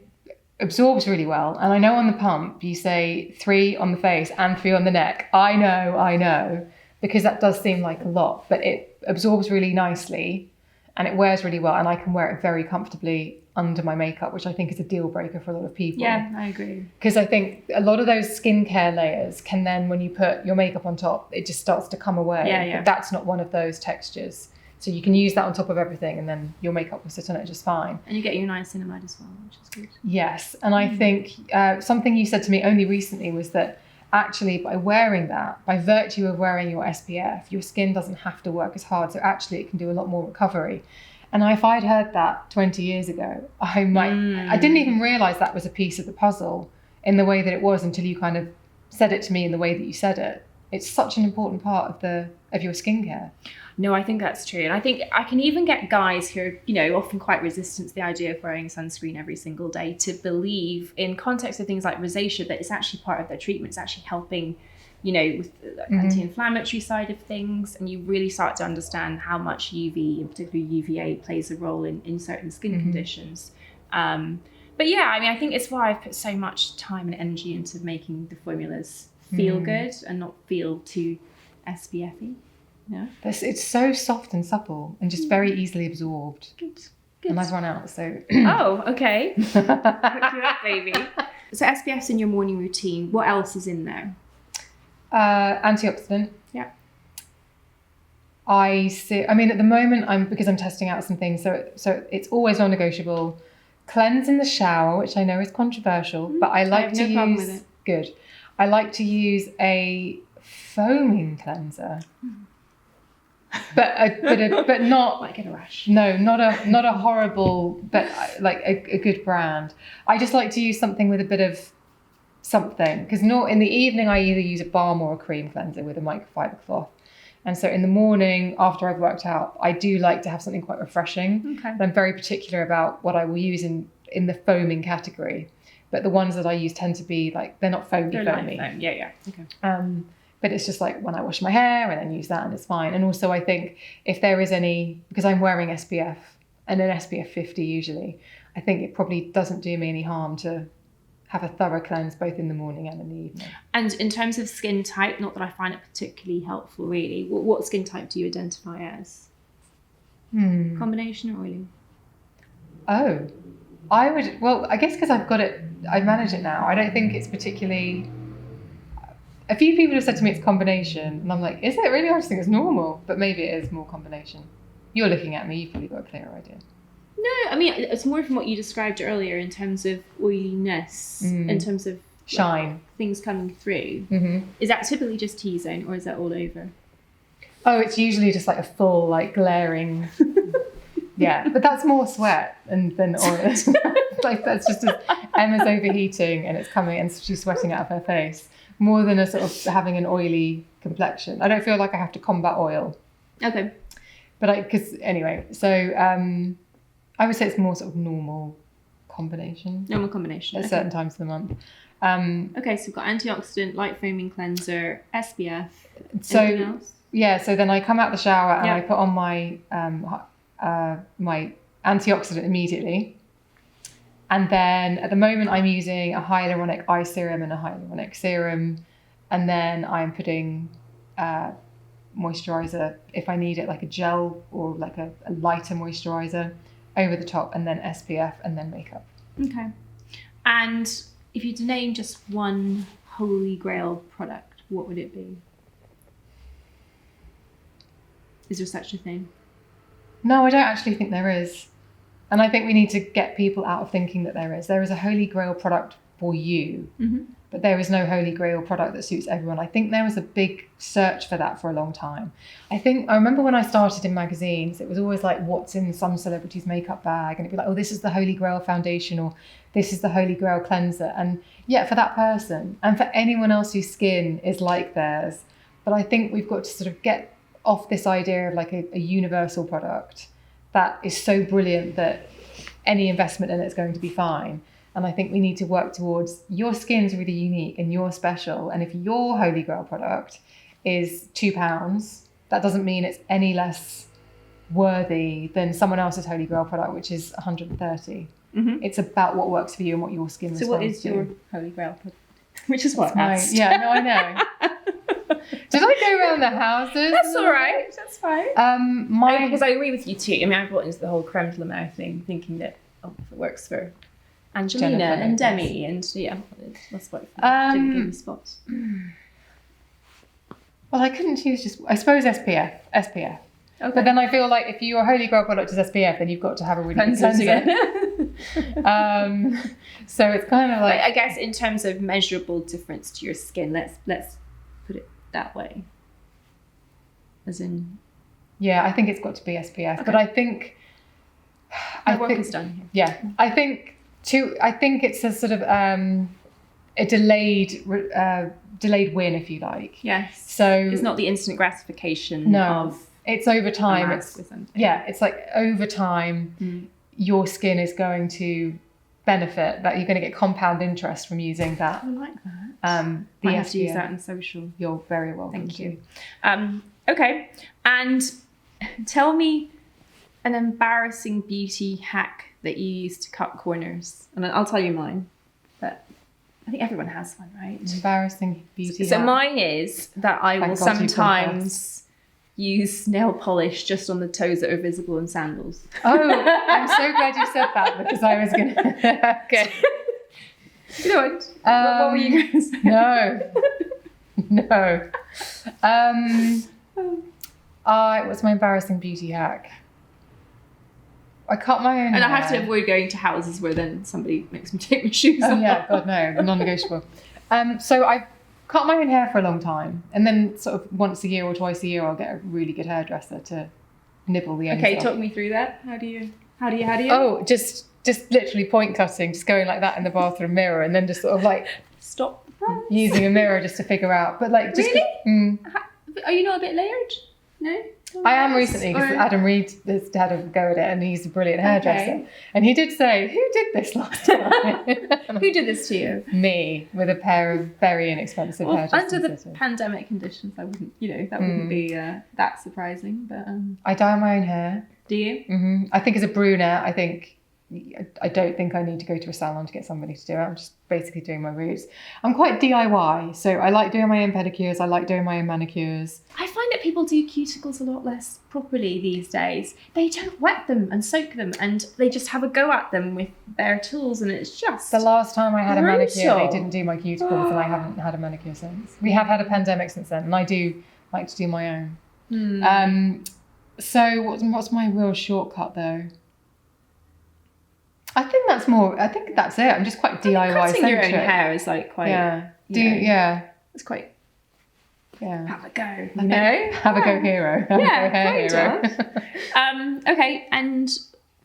absorbs really well. And I know on the pump you say 3 on the face and 3 on the neck. I know, because that does seem like a lot, but it absorbs really nicely and it wears really well, and I can wear it very comfortably under my makeup, which I think is a deal breaker for a lot of people. Yeah, I agree. Because I think a lot of those skincare layers can then, when you put your makeup on top, it just starts to come away. Yeah. But that's not one of those textures. So you can use that on top of everything, and then your makeup will sit on it just fine. And you get your niacinamide as well, which is good. Yes. And I think something you said to me only recently was that actually by wearing that, by virtue of wearing your SPF, your skin doesn't have to work as hard. So actually it can do a lot more recovery. And if I'd heard that 20 years ago, I didn't even realise that was a piece of the puzzle in the way that it was until you kind of said it to me in the way that you said it. It's such an important part of your skincare. No, I think that's true. And I think I can even get guys who are, often quite resistant to the idea of wearing sunscreen every single day to believe, in context of things like rosacea, that it's actually part of their treatment. It's actually helping, with the anti-inflammatory side of things. And you really start to understand how much UV, and particularly UVA, plays a role in certain skin conditions. But yeah, I think it's why I've put so much time and energy into making the formulas feel good and not feel too SPF-y. Yeah. It's so soft and supple and just very easily absorbed. Good. And I've run out, so... Oh, okay. Hook you up, baby. So SPF's in your morning routine. What else is in there? Antioxidant. Yeah. At the moment, because I'm testing out some things, so it's always non-negotiable. Cleanse in the shower, which I know is controversial, but I like to use... problem with it. Good. I like to use a foaming cleanser. But not like a rash. No, not a horrible, but like a good brand. I just like to use something with a bit of something, because in the evening I either use a balm or a cream cleanser with a microfiber cloth, and so in the morning after I've worked out, I do like to have something quite refreshing. Okay. And I'm very particular about what I will use in the foaming category, but the ones that I use tend to be like, they're not foamy. Yeah. Okay. But it's just like when I wash my hair and then use that, and it's fine. And also I think if there is any, because I'm wearing SPF and an SPF 50 usually, I think it probably doesn't do me any harm to have a thorough cleanse both in the morning and in the evening. And in terms of skin type, not that I find it particularly helpful really, what skin type do you identify as? Combination or oily? Oh, I guess because I manage it now. I don't think it's particularly... A few people have said to me it's combination, and I'm like, is it really? I just think it's normal, but maybe it is more combination. You're looking at me, you've probably got a clearer idea. No, it's more from what you described earlier in terms of oiliness, in terms of shine, things coming through. Is that typically just T-zone, or is that all over? Oh, it's usually just like a full, like glaring. Yeah, but that's more sweat than oil. Like that's just Emma's overheating and it's coming, and she's sweating out of her face. More than a sort of having an oily complexion. I don't feel like I have to combat oil. Okay. But anyway, so I would say it's more sort of normal combination. Normal combination. At certain times of the month. Okay, so we've got antioxidant, light foaming cleanser, SPF. Anything else? Yeah, so then I come out the shower and Yeah. I put on my my antioxidant immediately. And then at the moment I'm using a hyaluronic eye serum and a hyaluronic serum. And then I'm putting moisturizer, if I need it, like a gel or like a lighter moisturizer over the top, and then SPF, and then makeup. Okay. And if you had to name just one holy grail product, what would it be? Is there such a thing? No, I don't actually think there is. And I think we need to get people out of thinking that there is. There is a holy grail product for you, but there is no holy grail product that suits everyone. I think there was a big search for that for a long time. I remember when I started in magazines, it was always like, what's in some celebrity's makeup bag? And it'd be like, oh, this is the holy grail foundation, or this is the holy grail cleanser. And yeah, for that person and for anyone else whose skin is like theirs. But I think we've got to sort of get off this idea of like a universal product that is so brilliant that any investment in it is going to be fine. And I think we need to work towards, your skin's really unique and you're special. And if your holy grail product is £2, that doesn't mean it's any less worthy than someone else's holy grail product, which is 130. It's about what works for you and what your skin responds to. So what is your holy grail product? Which is what I asked. Yeah, no, I know. Did I go around the houses? That's all right. That's fine. Because I agree with you too. I mean, I bought into the whole creme de la mer thing, thinking that if it works for Angelina Jennifer and Lopez. Demi, and yeah, it must work for them. Didn't give me spots. Well, I couldn't choose just, I suppose SPF. Okay. But then I feel like if your holy grail product is SPF, then you've got to have a really good cleanser. So it's kind of like, I guess in terms of measurable difference to your skin, let's put it that way. As in, yeah, I think it's got to be SPF. Okay. But I think my work is done here. Yeah, I think it's a sort of a delayed win, if you like. Yes. So it's not the instant gratification of it's over a time. mask or something. Yeah, it's like over time, your skin is going to benefit, that you're going to get compound interest from using that. I like that. The I have to use SPF. that in social. You're very welcome. Thank you. Okay, and tell me an embarrassing beauty hack that you use to cut corners, and I'll tell you mine. But I think everyone has one, right? Embarrassing beauty. So hack. mine is that I will Thank God you've gone sometimes use nail polish just on the toes that are visible in sandals. Oh, I'm so glad you said that, because I was going to... Okay. You know what were you going to say? No. What's my embarrassing beauty hack? I cut my own And hair. I have to avoid going to houses where then somebody makes me take my shoes off. Oh yeah, God no, non-negotiable. So I cut my own hair for a long time, and then sort of once a year or twice a year I'll get a really good hairdresser to nibble the ends Okay, off. talk me through that. How do you? Oh, just literally point cutting, just going like that in the bathroom mirror, and then just sort of like Stop the press. using a mirror just to figure out. But like, just Really? Are you not a bit layered? No? I am recently, because Adam Reed has had a go at it, and he's a brilliant hairdresser. Okay. And he did say, "Who did this last time?" Who did this to you? Me, with a pair of very inexpensive Well, hairdressers. under the pandemic conditions, I wouldn't, that wouldn't be that surprising. But I dye my own hair. do you? I think as a brunette, I don't think I need to go to a salon to get somebody to do it. I'm just basically doing my roots. I'm quite DIY, so I like doing my own pedicures. I like doing my own manicures. I find that people do cuticles a lot less properly these days. They don't wet them and soak them, and they just have a go at them with bare tools, and it's just The last time I had a manicure, brutal. they didn't do my cuticles, and I haven't had a manicure since. We have had a pandemic since then, and I do like to do my own. So what's my real shortcut though? I think that's it. I'm just quite DIY cutting your own centric. hair is like quite it's quite have a go, you know? Have a go hero. Have a go hair hero. Okay, and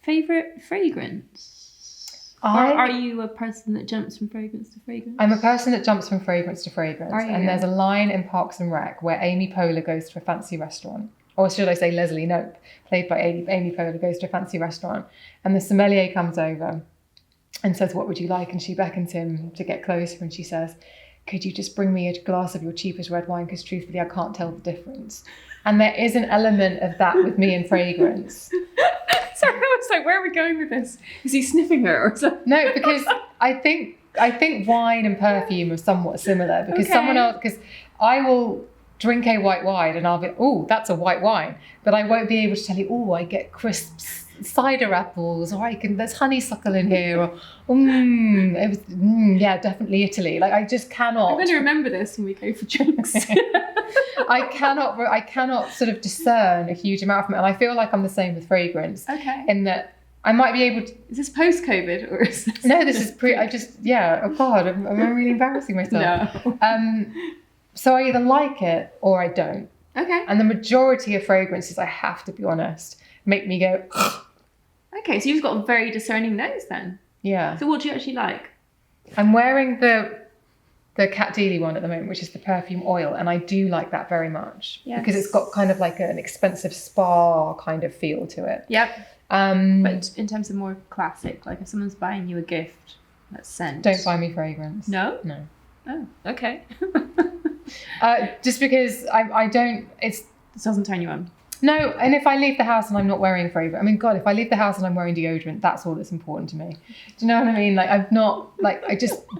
favourite fragrance? Or are you a person that jumps from fragrance to fragrance? I'm a person that jumps from fragrance to fragrance. Are you? And there's a line in Parks and Rec where Amy Poehler goes to a fancy restaurant. Or should I say Leslie Knope, played by Amy Poehler, goes to a fancy restaurant. And the sommelier comes over and says, "What would you like?" And she beckons him to get closer, and she says, could you just bring me a glass of your cheapest red wine? Because truthfully, I can't tell the difference. And there is an element of that with me in fragrance. Sorry, I was like, where are we going with this? Is he sniffing her or something? No, because I think wine and perfume are somewhat similar, because because I will drink a white wine and I'll be, oh, that's a white wine, but I won't be able to tell you, oh, I get crisp cider apples, or there's honeysuckle in here, or yeah, definitely Italy. Like, I just cannot. I'm going to remember this when we go for drinks. I cannot sort of discern a huge amount from it, and I feel like I'm the same with fragrance. Okay. In that I might be able to. Is this post-COVID or is this? No, this is pre. I just Oh God, I'm really embarrassing myself. No. So I either like it or I don't. Okay. And the majority of fragrances, I have to be honest, make me go. Okay, so you've got a very discerning nose then. Yeah. So what do you actually like? I'm wearing the Kat Deely one at the moment, which is the perfume oil, and I do like that very much because it's got kind of like an expensive spa kind of feel to it. Yep. But in terms of more classic, like if someone's buying you a gift, that's scent. Don't buy me fragrance. No? No. Oh, okay. Just because I don't. It doesn't turn you on. No, and if I leave the house and I'm not wearing a fragrance, I mean, God, if I leave the house and I'm wearing deodorant, that's all that's important to me. Do you know what I mean? Like,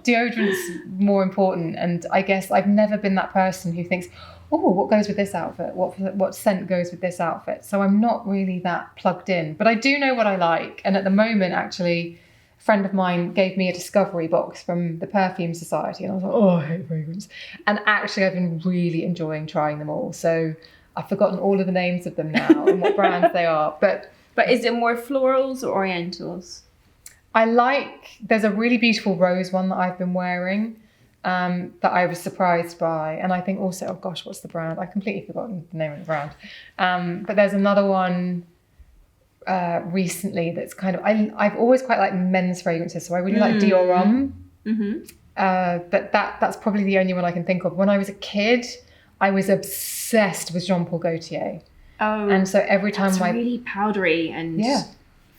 deodorant's more important. And I guess I've never been that person who thinks, oh, what goes with this outfit? What scent goes with this outfit? So I'm not really that plugged in. But I do know what I like. And at the moment, actually, a friend of mine gave me a discovery box from the Perfume Society. And I was like, oh, I hate fragrance. And actually, I've been really enjoying trying them all. So I've forgotten all of the names of them now and what brands they are. But is it more florals or orientals? There's a really beautiful rose one that I've been wearing that I was surprised by. And I think also, oh gosh, what's the brand? I've completely forgotten the name of the brand. But there's another one recently that's kind of, I've always quite liked men's fragrances. So I really like Dior Homme. Mm-hmm. But that's probably the only one I can think of. When I was a kid, I was obsessed with Jean-Paul Gaultier. Oh, and so every time that's really powdery and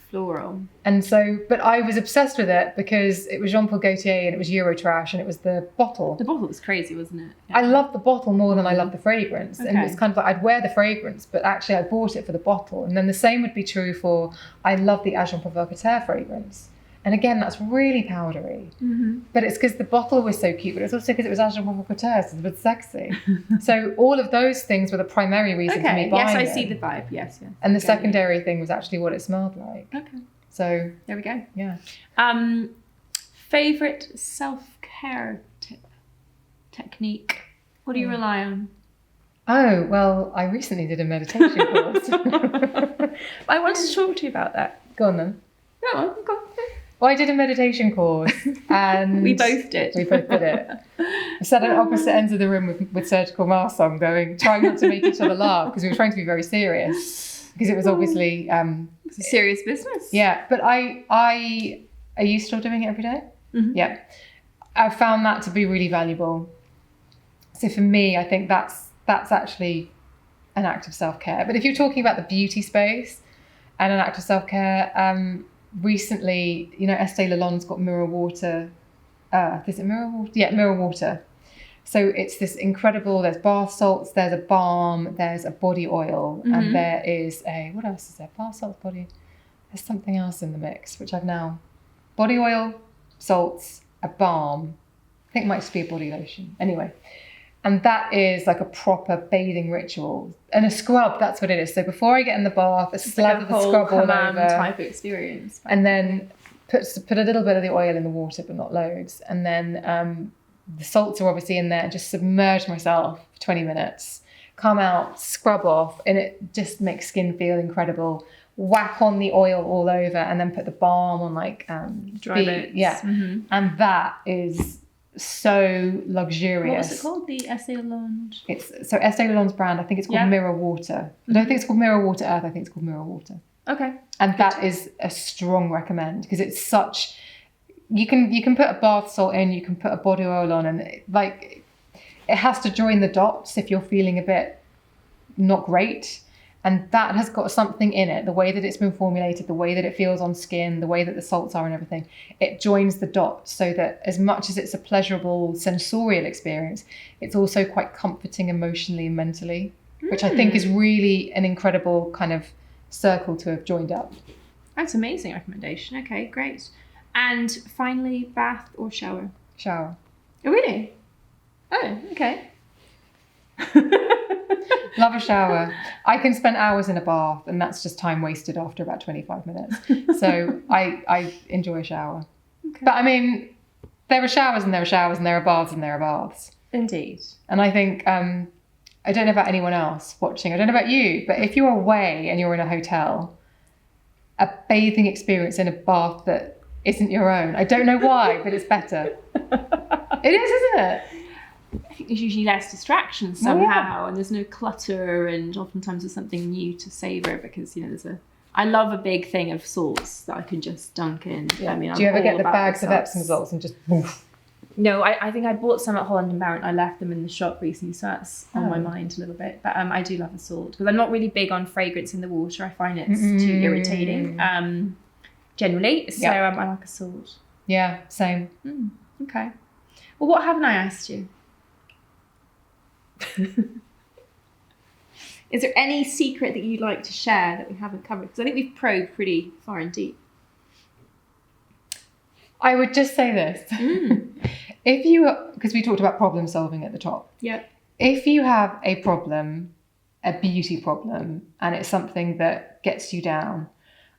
floral. And so, but I was obsessed with it because it was Jean-Paul Gaultier and it was Eurotrash and it was the bottle. The bottle was crazy, wasn't it? Yeah. I loved the bottle more than I loved the fragrance. Okay. And it's kind of like I'd wear the fragrance, but actually I bought it for the bottle. And then the same would be true for, I love the Agent Provocateur fragrance. And again, that's really powdery. Mm-hmm. But it's because the bottle was so cute, but it's also because it was Agent Provocateur, so it's a bit sexy. So all of those things were the primary reason for me buying it. Yes, I see the vibe. Yes. And the secondary thing was actually what it smelled like. Okay. So there we go. Yeah. Favorite self-care technique? What do you rely on? Oh, well, I recently did a meditation course. I wanted to talk to you about that. Go on then. Go on. Well, I did a meditation course and we both did. We both did it. I sat at opposite ends of the room with surgical masks on, trying not to make each other laugh because we were trying to be very serious because it was obviously it's a serious business. Yeah, but are you still doing it every day? Mm-hmm. Yeah, I found that to be really valuable. So for me, I think that's actually an act of self-care. But if you're talking about the beauty space and an act of self-care, recently, Estée Lauder's got Mirror Water Earth. Is it Mirror Water? Yeah, Mirror Water. So it's this incredible, there's bath salts, there's a balm, there's a body oil, and there is what else is there? Bath salts, body, there's something else in the mix, which body oil, salts, a balm, I think it might just be a body lotion. Anyway, and that is like a proper bathing ritual. And a scrub, that's what it is. So before I get in the bath, I slather the scrub all over. Type of experience. And then put a little bit of the oil in the water, but not loads. And then the salts are obviously in there. And just submerge myself for 20 minutes. Come out, scrub off, and it just makes skin feel incredible. Whack on the oil all over, and then put the balm on dry bits. Yeah. Mm-hmm. And that is so luxurious. What was it called? The Estée Lauder? So Estée Lauder's brand, I think it's called Mirror Water. I don't think it's called Mirror Water Earth, I think it's called Mirror Water. Okay. And that is a strong recommend because it's such, you can put a bath salt in, you can put a body oil on, and it has to join the dots if you're feeling a bit not great. And that has got something in it, the way that it's been formulated, the way that it feels on skin, the way that the salts are and everything. It joins the dots so that as much as it's a pleasurable sensorial experience, it's also quite comforting emotionally and mentally, which I think is really an incredible kind of circle to have joined up. That's an amazing recommendation. Okay, great. And finally, bath or shower? Shower. Oh, really? Oh, okay. Love a shower. I can spend hours in a bath and that's just time wasted after about 25 minutes. So I enjoy a shower. Okay. But I mean, there are showers and there are showers and there are baths and there are baths. Indeed. And I think, I don't know about anyone else watching, I don't know about you, but if you're away and you're in a hotel, a bathing experience in a bath that isn't your own, I don't know why, but it's better. It is, isn't it? I think there's usually less distractions somehow, and there's no clutter, and oftentimes there's something new to savour because, you know, I love a big thing of salts that I can just dunk in. Yeah. I mean, do you ever all get the about bags of salts. Epsom salts and just woof? No, I think I bought some at Holland & Barrett. I left them in the shop recently, so that's on my mind a little bit. But I do love a salt because I'm not really big on fragrance in the water. I find it's too irritating generally. So I like a salt. Yeah, same. Okay. Well, what haven't I asked you? Is there any secret that you'd like to share that we haven't covered? Because I think we've probed pretty far and deep. I would just say this. If you, because we talked about problem solving at the top. Yep. If you have a problem, a beauty problem, and it's something that gets you down,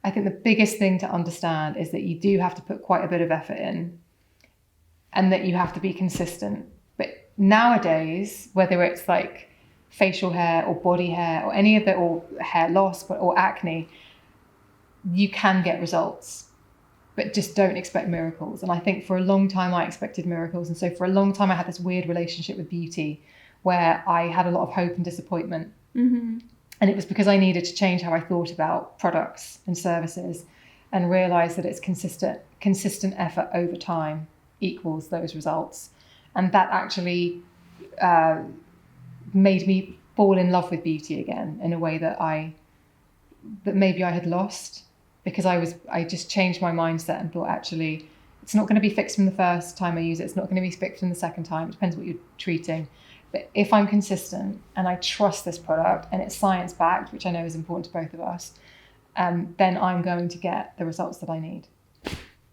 I think the biggest thing to understand is that you do have to put quite a bit of effort in and that you have to be consistent. But nowadays, whether it's like facial hair or body hair or any of the, or hair loss or acne, you can get results. But just don't expect miracles. And I think for a long time I expected miracles. And so for a long time I had this weird relationship with beauty where I had a lot of hope and disappointment. And it was because I needed to change how I thought about products and services and realize that it's consistent effort over time equals those results. And that actually made me fall in love with beauty again in a way that maybe I had lost. Because I just changed my mindset and thought, actually, it's not going to be fixed from the first time I use it. It's not going to be fixed from the second time. It depends what you're treating. But if I'm consistent and I trust this product and it's science-backed, which I know is important to both of us, then I'm going to get the results that I need.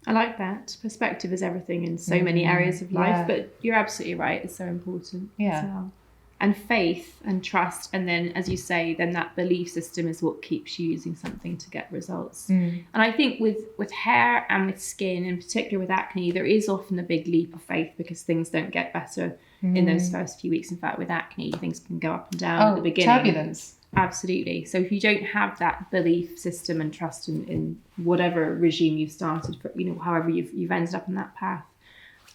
I like that. Perspective is everything in so many areas of life, but you're absolutely right. It's so important as well. And faith and trust, and then, as you say, then that belief system is what keeps you using something to get results. And I think with hair and with skin, in particular with acne, there is often a big leap of faith because things don't get better in those first few weeks. In fact, with acne, things can go up and down at the beginning. Turbulence. Absolutely. So if you don't have that belief system and trust in whatever regime you've started, for, you know, however you've ended up on that path,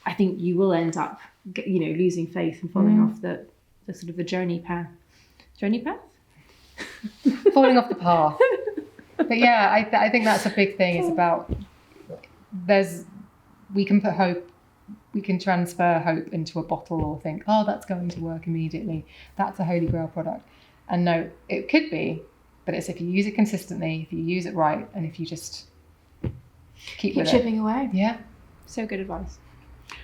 I think you will end up, you know, losing faith and falling off the sort of the journey path. Falling off the path. But yeah, I think that's a big thing. It's about we can put hope, we can transfer hope into a bottle or think, oh, that's going to work immediately. That's a holy grail product. And no, it could be, but it's if you use it consistently, if you use it right, and if you just keep with chipping away. Yeah. So good advice.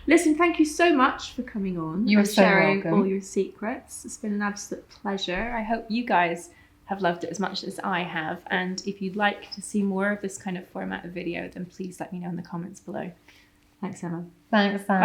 Listen, thank you so much for coming on. You are so sharing welcome. all your secrets. It's been an absolute pleasure. I hope you guys have loved it as much as I have. And if you'd like to see more of this kind of format of video, then please let me know in the comments below. Thanks, Emma. Thanks, Sam. Bye.